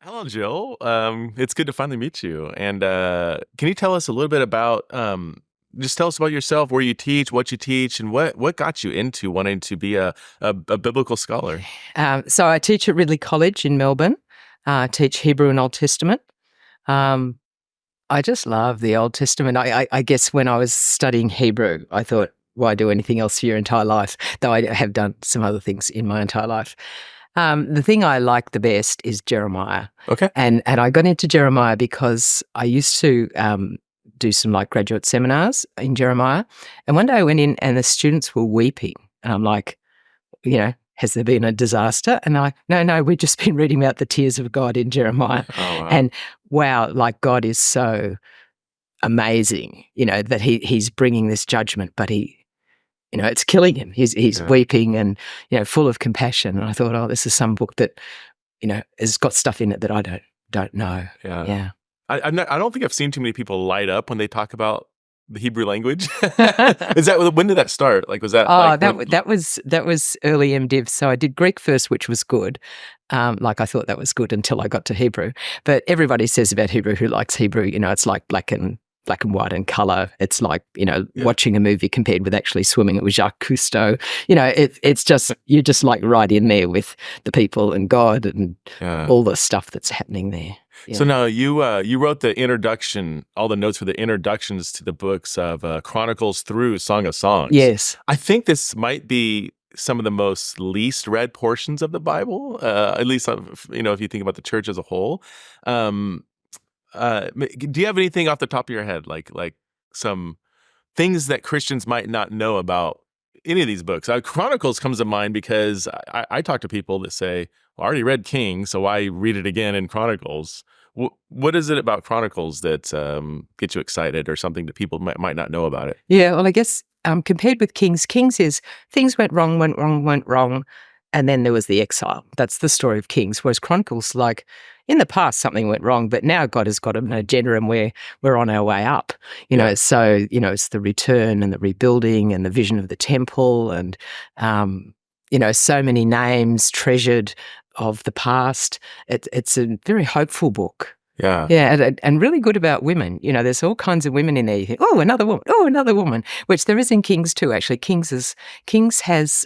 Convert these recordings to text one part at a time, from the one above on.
Hello, Jill. It's good to finally meet you. And can you tell us a little bit about, just tell us about yourself, where you teach, and what got you into wanting to be a biblical scholar? So I teach at Ridley College in Melbourne. I teach Hebrew and Old Testament. Um, I just love the Old Testament. I guess when I was studying Hebrew, I thought, why do anything else for your entire life? Though I have done some other things in my entire life. The thing I like the best is Jeremiah. Okay. And I got into Jeremiah because I used to do some like graduate seminars in Jeremiah. And one day I went in and the students were weeping. And I'm like, has there been a disaster? And no, we've just been reading about the tears of God in Jeremiah. Oh, wow. And wow, like God is so amazing, that he's bringing this judgment, but it's killing him. He's Yeah. weeping and, full of compassion. And I thought, oh, this is some book that, has got stuff in it that I don't know. Yeah. Yeah. I don't think I've seen too many people light up when they talk about the Hebrew language. When did that start? Like, was that? That was early MDiv. So I did Greek first, which was good. I thought that was good until I got to Hebrew. But everybody says about Hebrew who likes Hebrew, it's like black and white and color. It's like, watching a movie compared with actually swimming. It was Jacques Cousteau. It's just, you're just like right in there with the people and God and all the stuff that's happening there. Yeah. So now you wrote the introduction, all the notes for the introductions to the books of Chronicles through Song of Songs. Yes. I think this might be some of the most least read portions of the Bible, at least, if you think about the church as a whole. Do you have anything off the top of your head, like some things that Christians might not know about any of these books? Chronicles comes to mind because I talk to people that say, well, I already read Kings, so why read it again in Chronicles? What is it about Chronicles that gets you excited, or something that people might not know about it? Yeah, well, I guess compared with Kings is things went wrong, and then there was the exile. That's the story of Kings. Whereas Chronicles, like in the past, something went wrong, but now God has got an agenda and we're on our way up. So it's the return and the rebuilding and the vision of the temple and so many names treasured of the past. It's a very hopeful book. Yeah. Yeah, and really good about women. There's all kinds of women in there. You think, oh, another woman, which there is in Kings too, actually. Kings has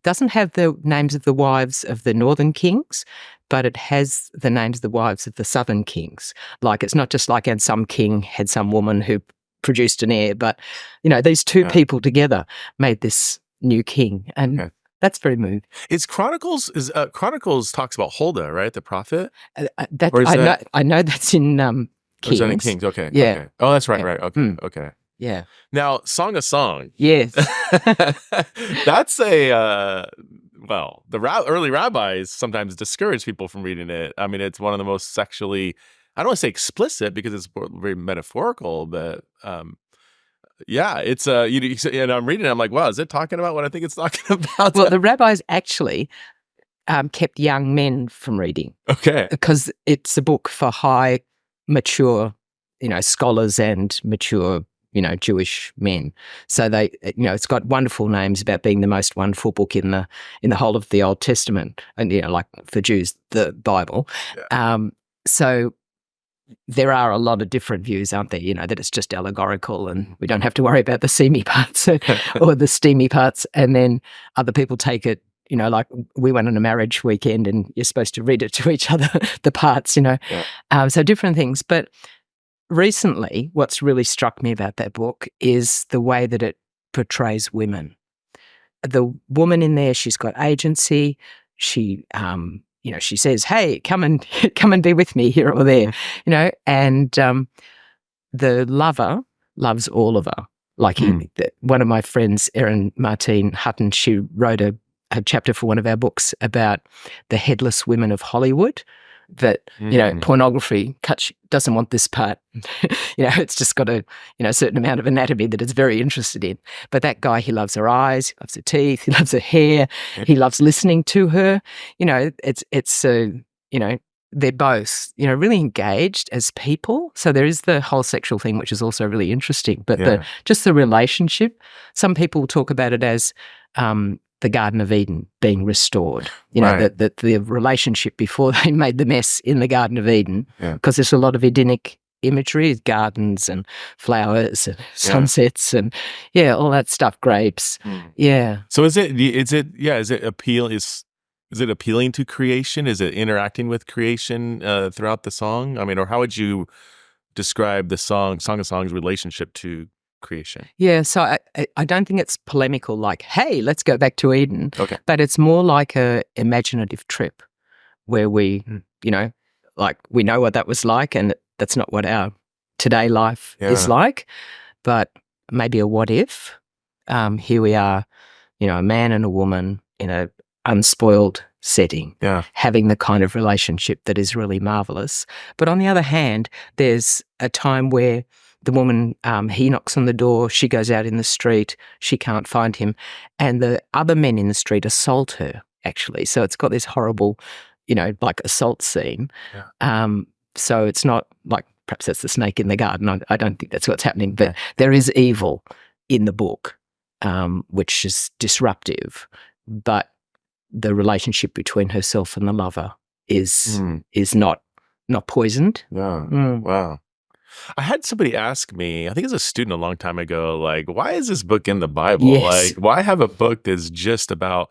doesn't have the names of the wives of the northern kings, but it has the names of the wives of the southern kings. Like, it's not just like, and some king had some woman who produced an heir, but, these two people together made this new king. And that's very moving. Chronicles talks about Huldah, right? The prophet? I know that's in Kings. Is that in Kings? Okay. Yeah. Okay. Oh, that's right. Yeah. Right. Okay. Okay. Yeah. Now, Song of Song. Yes. That's the early rabbis sometimes discourage people from reading it. I mean, it's one of the most sexually, I don't want to say explicit because it's very metaphorical, but it's and I'm reading it, I'm like, wow, is it talking about what I think it's talking about? Well, the rabbis actually kept young men from reading. Okay. Because it's a book for high, mature, scholars and mature, Jewish men. So they, it's got wonderful names about being the most wonderful book in the whole of the Old Testament, and like for Jews, the Bible. Yeah. So there are a lot of different views, aren't there? That it's just allegorical and we don't have to worry about the seamy parts or the steamy parts. And then other people take it, like we went on a marriage weekend and you're supposed to read it to each other, the parts, Yeah. So different things. But recently, what's really struck me about that book is the way that it portrays women. The woman in there, she's got agency. She, she says, "Hey, come and be with me here or there," and the lover loves all of her. Like one of my friends, Erin Martine Hutton, she wrote a chapter for one of our books about the headless women of Hollywood. That pornography doesn't want this part. It's just got a certain amount of anatomy that it's very interested in. But that guy, he loves her eyes, he loves her teeth, he loves her hair, he loves listening to her. They're both really engaged as people. So there is the whole sexual thing, which is also really interesting. But just the relationship. Some people talk about it as the Garden of Eden being restored. You know, Right. the relationship before they made the mess in the Garden of Eden, Yeah. because there's a lot of Edenic imagery, gardens and flowers and sunsets and all that stuff, grapes. Yeah. So is it appealing to creation? Is it interacting with creation throughout the song? I mean, or how would you describe the Song of Songs relationship to creation? Yeah, so I don't think it's polemical like, hey, let's go back to Eden. Okay. But it's more like a imaginative trip where we, you know, like we know what that was like, and that's not what our today life is like, but maybe a what if. Here we are, you know, a man and a woman in a unspoiled setting, having the kind of relationship that is really marvelous. But on the other hand, there's a time where the woman, he knocks on the door, she goes out in the street, she can't find him, and the other men in the street assault her, actually. So it's got this horrible, you know, like assault scene. So it's not like, perhaps that's the snake in the garden. I don't think that's what's happening, but there is evil in the book, which is disruptive, but the relationship between herself and the lover is not poisoned. Wow. I had somebody ask me, I think it was a student a long time ago, like, why is this book in the Bible? Yes. Like, why have a book that's just about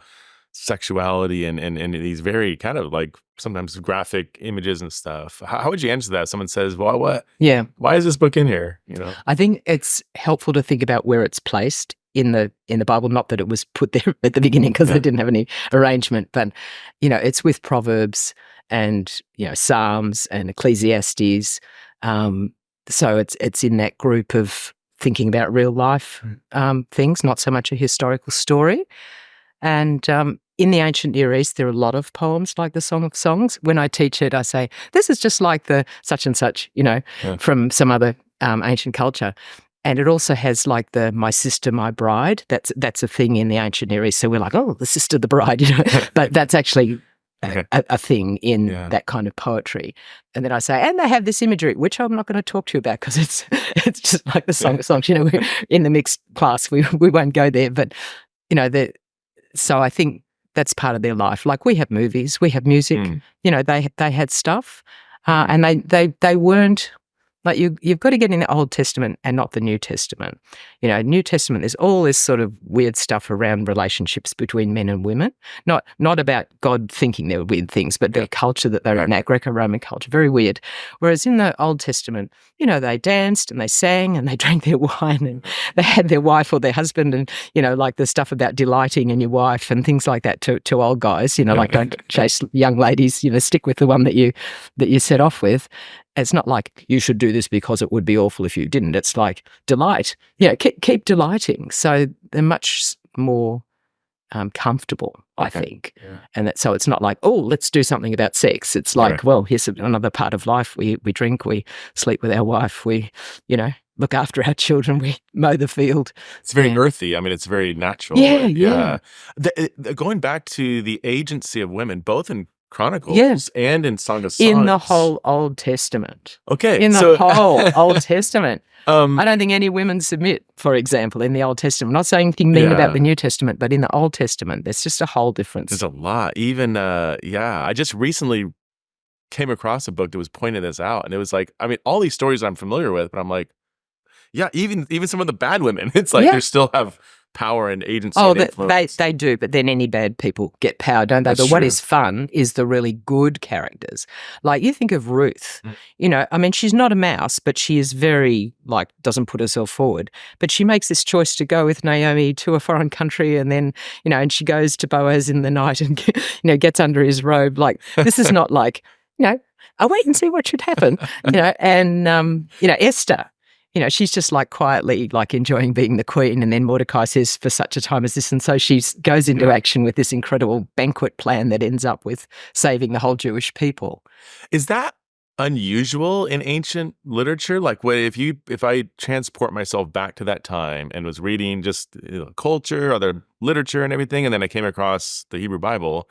sexuality and these very kind of like sometimes graphic images and stuff? How would you answer that? Someone says, well, what? Yeah. Why is this book in here? You know? I think it's helpful to think about where it's placed in the Bible. Not that it was put there at the beginning because they didn't have any arrangement, but you know, it's with Proverbs and, you know, Psalms and Ecclesiastes. So it's in that group of thinking about real life things, not so much a historical story. And in the ancient Near East, there are a lot of poems like the Song of Songs. When I teach it, I say, this is just like the such and such, you know, from some other ancient culture. And it also has like the My Sister, My Bride. That's a thing in the ancient Near East. So we're like, oh, the sister, the bride, you know, but that's actually a thing in that kind of poetry. And then I say, and they have this imagery, which I'm not going to talk to you about because it's just like the Song of Songs. You know, we're in the mixed class, we won't go there. But, you know, so I think that's part of their life. Like we have movies, we have music, you know, they had stuff and they weren't, like you've got to get in the Old Testament and not the New Testament. You know, New Testament, there's all this sort of weird stuff around relationships between men and women. Not about God thinking there were weird things, but the culture that they're in, that Greco-Roman culture, very weird. Whereas in the Old Testament, you know, they danced and they sang and they drank their wine and they had their wife or their husband and, you know, like the stuff about delighting in your wife and things like that to old guys, you know, like don't chase young ladies, you know, stick with the one that you set off with. It's not like you should do this because it would be awful if you didn't. It's like delight. You know, keep delighting. So they're much more comfortable, I think. And so it's not like, oh, let's do something about sex. It's like, well, here's another part of life. We drink, we sleep with our wife, we, you know, look after our children, we mow the field. It's very earthy. I mean, it's very natural. Going back to the agency of women, both in Chronicles and in Song of Songs. In the whole Old Testament. Okay. In the whole Old Testament. I don't think any women submit, for example, in the Old Testament. I'm not saying anything mean about the New Testament, but in the Old Testament, there's just a whole difference. There's a lot. Even, I just recently came across a book that was pointing this out. And it was like, I mean, all these stories I'm familiar with, but I'm like, even some of the bad women, it's like they still have power and agency and influence. They do, but then any bad people get power, don't they? But what is fun is the really good characters. Like you think of Ruth, you know, I mean, she's not a mouse, but she is very, like, doesn't put herself forward. But she makes this choice to go with Naomi to a foreign country and then, you know, and she goes to Boaz in the night and, you know, gets under his robe. Like, this is not like, you know, I'll wait and see what should happen, you know, and, you know, Esther. You know, she's just like quietly like enjoying being the queen. And then Mordecai says, for such a time as this. And so she goes into action with this incredible banquet plan that ends up with saving the whole Jewish people. Is that unusual in ancient literature? Like if I transport myself back to that time and was reading just culture, other literature and everything, and then I came across the Hebrew Bible,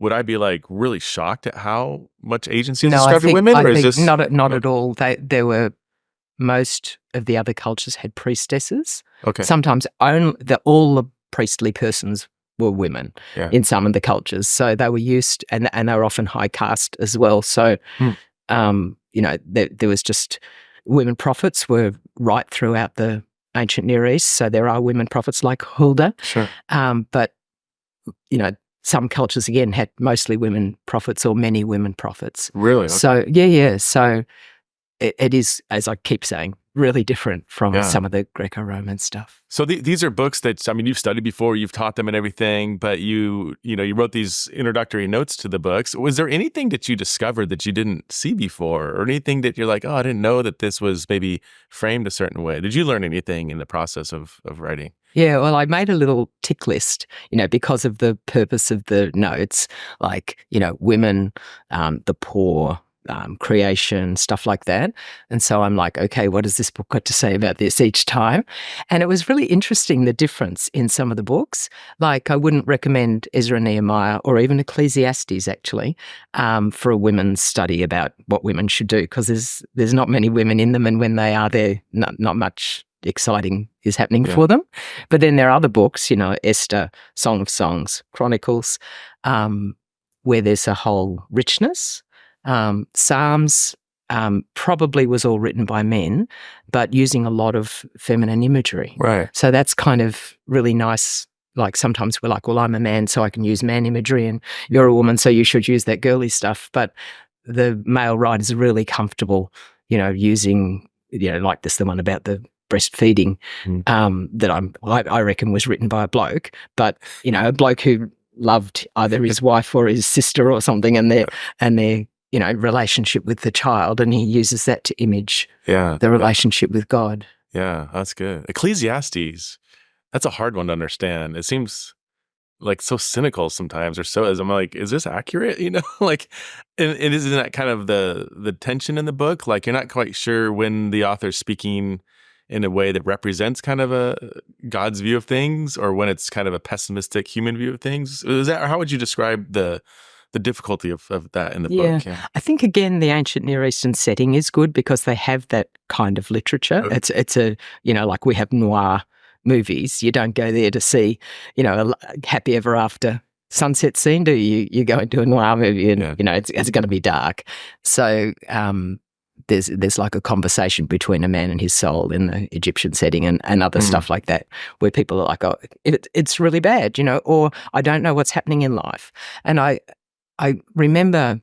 would I be like really shocked at how much agency is described for women? I think not at all. There were... Most of the other cultures had priestesses. Okay. Sometimes all the priestly persons were women Yeah. in some of the cultures. So they were used, and they were often high caste as well. So, there was just women prophets were right throughout the ancient Near East. So there are women prophets like Huldah. Sure. But, some cultures, again, had mostly women prophets or many women prophets. Really? Okay. So, yeah. So it is, as I keep saying, really different from some of the Greco-Roman stuff. So these are books that, I mean, you've studied before, you've taught them and everything, but you wrote these introductory notes to the books. Was there anything that you discovered that you didn't see before, or anything that you're like, oh, I didn't know that this was maybe framed a certain way? Did you learn anything in the process of writing? Yeah, well, I made a little tick list, because of the purpose of the notes, like, women, the poor, creation, stuff like that. And so I'm like, okay, what has this book got to say about this each time? And it was really interesting, the difference in some of the books. Like, I wouldn't recommend Ezra and Nehemiah or even Ecclesiastes, actually, for a women's study about what women should do, because there's not many women in them, and when they are there, not much exciting is happening for them. But then there are other books, Esther, Song of Songs, Chronicles, where there's a whole richness. Psalms probably was all written by men, but using a lot of feminine imagery. Right. So that's kind of really nice. Like, sometimes we're like, well, I'm a man, so I can use man imagery, and you're a woman, so you should use that girly stuff. But the male writers are really comfortable, using, like this, the one about the breastfeeding, that I reckon was written by a bloke, but a bloke who loved either his wife or his sister or something, and their relationship with the child, and he uses that to image the relationship with God. Yeah, that's good. Ecclesiastes, that's a hard one to understand. It seems like so cynical sometimes, or so, as I'm like, is this accurate? Like, and isn't that kind of the tension in the book? Like, you're not quite sure when the author's speaking in a way that represents kind of a God's view of things, or when it's kind of a pessimistic human view of things. Is that, or how would you describe the difficulty of that in the book? Yeah. I think, again, the ancient Near Eastern setting is good because they have that kind of literature. Okay. It's a, like we have noir movies. You don't go there to see, a happy ever after sunset scene, do you? You go into a noir movie and, it's going to be dark. So, there's like a conversation between a man and his soul in the Egyptian setting, and other stuff like that, where people are like, oh, it's really bad, or I don't know what's happening in life. And I remember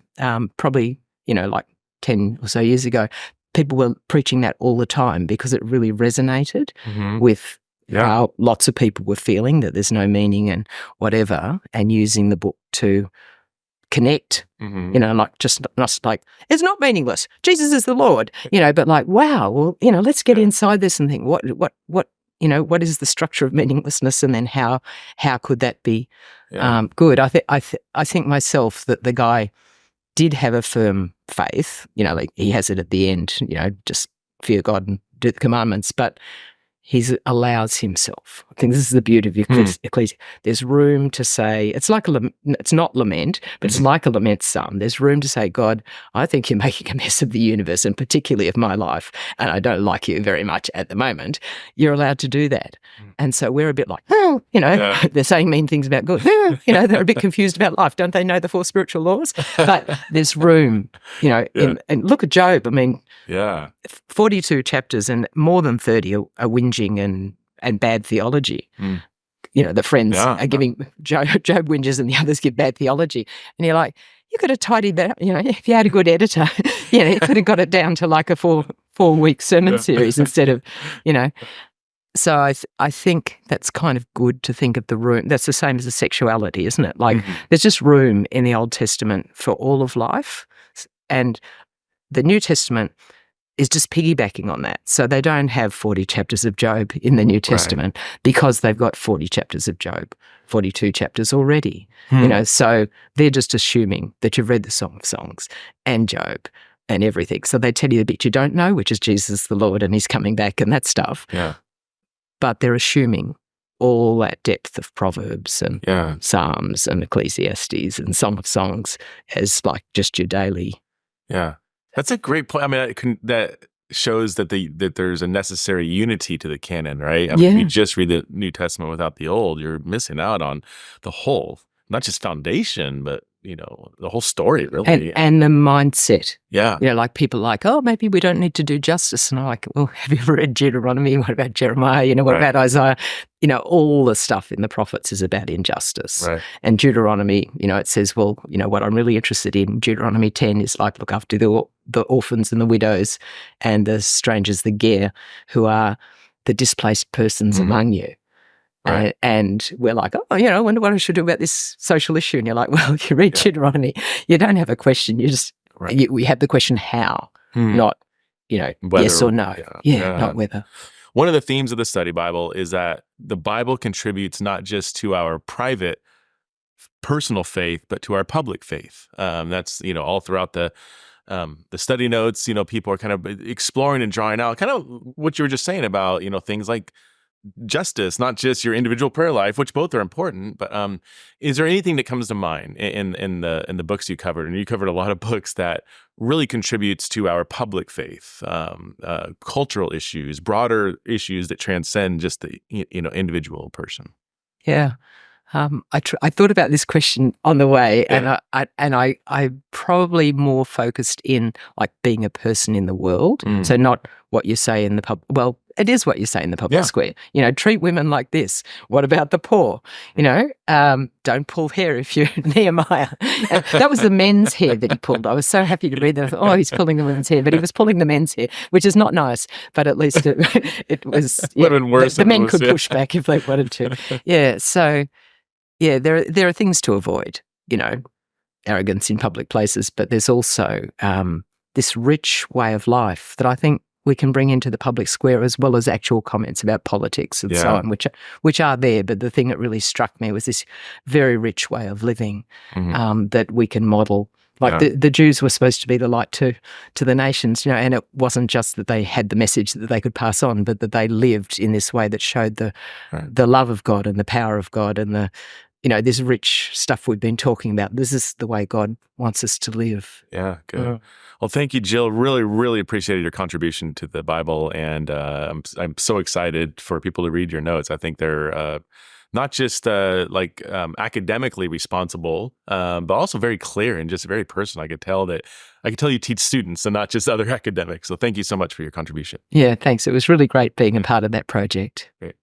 probably, like 10 or so years ago, people were preaching that all the time because it really resonated with how lots of people were feeling that there's no meaning and whatever, and using the book to connect, like just not like, it's not meaningless, Jesus is the Lord, but like, wow, well, let's get inside this and think, what is the structure of meaninglessness, and then how could that be good? I think myself that the guy did have a firm faith, like he has it at the end, just fear God and do the commandments, but he allows himself. I think this is the beauty of Ecclesiastes. There's room to say, it's not lament, but it's like a lament psalm. There's room to say, God, I think you're making a mess of the universe, and particularly of my life, and I don't like you very much at the moment. You're allowed to do that. And so we're a bit like, they're saying mean things about God. They're a bit confused about life. Don't they know the 4 spiritual laws? But there's room, and look at Job. I mean, 42 chapters and more than 30 are whinging and bad theology. The friends are giving Job whinges and the others give bad theology. And you're like, you could have tidied that, if you had a good editor, you could have got it down to like a 4-week sermon series instead of, So I think that's kind of good to think of the room. That's the same as the sexuality, isn't it? Like, there's just room in the Old Testament for all of life. And the New Testament is just piggybacking on that. So they don't have 40 chapters of Job in the New Testament because they've got 40 chapters of Job, 42 chapters already. So they're just assuming that you've read the Song of Songs and Job and everything. So they tell you the bit you don't know, which is Jesus the Lord and he's coming back and that stuff. Yeah. But they're assuming all that depth of Proverbs and Psalms and Ecclesiastes and Song of Songs as like just your daily. Yeah. That's a great point. I mean, that shows that there's a necessary unity to the canon, right? I mean, if you just read the New Testament without the Old, you're missing out on the whole, not just foundation, but the whole story, really. And the mindset. Yeah. Like people like, oh, maybe we don't need to do justice. And I'm like, well, have you ever read Deuteronomy? What about Jeremiah? What about Isaiah? All the stuff in the prophets is about injustice. Right. And Deuteronomy, it says, well, what I'm really interested in, Deuteronomy 10 is like, look after the orphans and the widows and the strangers, the ger, who are the displaced persons among you. Right. And we're like, oh, I wonder what I should do about this social issue. And you're like, well, you read Deuteronomy, you don't have a question. You just, we have the question how, not, whether, yes or no. Not whether. One of the themes of the study Bible is that the Bible contributes not just to our private, personal faith, but to our public faith. That's, all throughout the study notes, people are kind of exploring and drawing out kind of what you were just saying about, things like justice, not just your individual prayer life, which both are important, but is there anything that comes to mind in the books you covered? And you covered a lot of books that really contributes to our public faith, cultural issues, broader issues that transcend just the individual person. Yeah. I thought about this question on the way, and I probably more focused in like being a person in the world. So not what you say in the pub. Well, it is what you say in the public square. Treat women like this. What about the poor? Don't pull hair if you're Nehemiah. That was the men's hair that he pulled. I was so happy to read that. I thought, oh, he's pulling the women's hair, but he was pulling the men's hair, which is not nice. But at least it was. Would worse. The men could push back if they wanted to. Yeah. So. Yeah, there are things to avoid, arrogance in public places, but there's also this rich way of life that I think we can bring into the public square, as well as actual comments about politics and so on, which are there. But the thing that really struck me was this very rich way of living that we can model. Like the Jews were supposed to be the light to the nations, and it wasn't just that they had the message that they could pass on, but that they lived in this way that showed the love of God and the power of God and the this rich stuff we've been talking about. This is the way God wants us to live. Yeah, good. Well, thank you, Jill. Really, really appreciated your contribution to the Bible, and I'm so excited for people to read your notes. I think they're not just academically responsible, but also very clear and just very personal. I could tell you teach students and not just other academics. So thank you so much for your contribution. Yeah, thanks. It was really great being a part of that project. Great.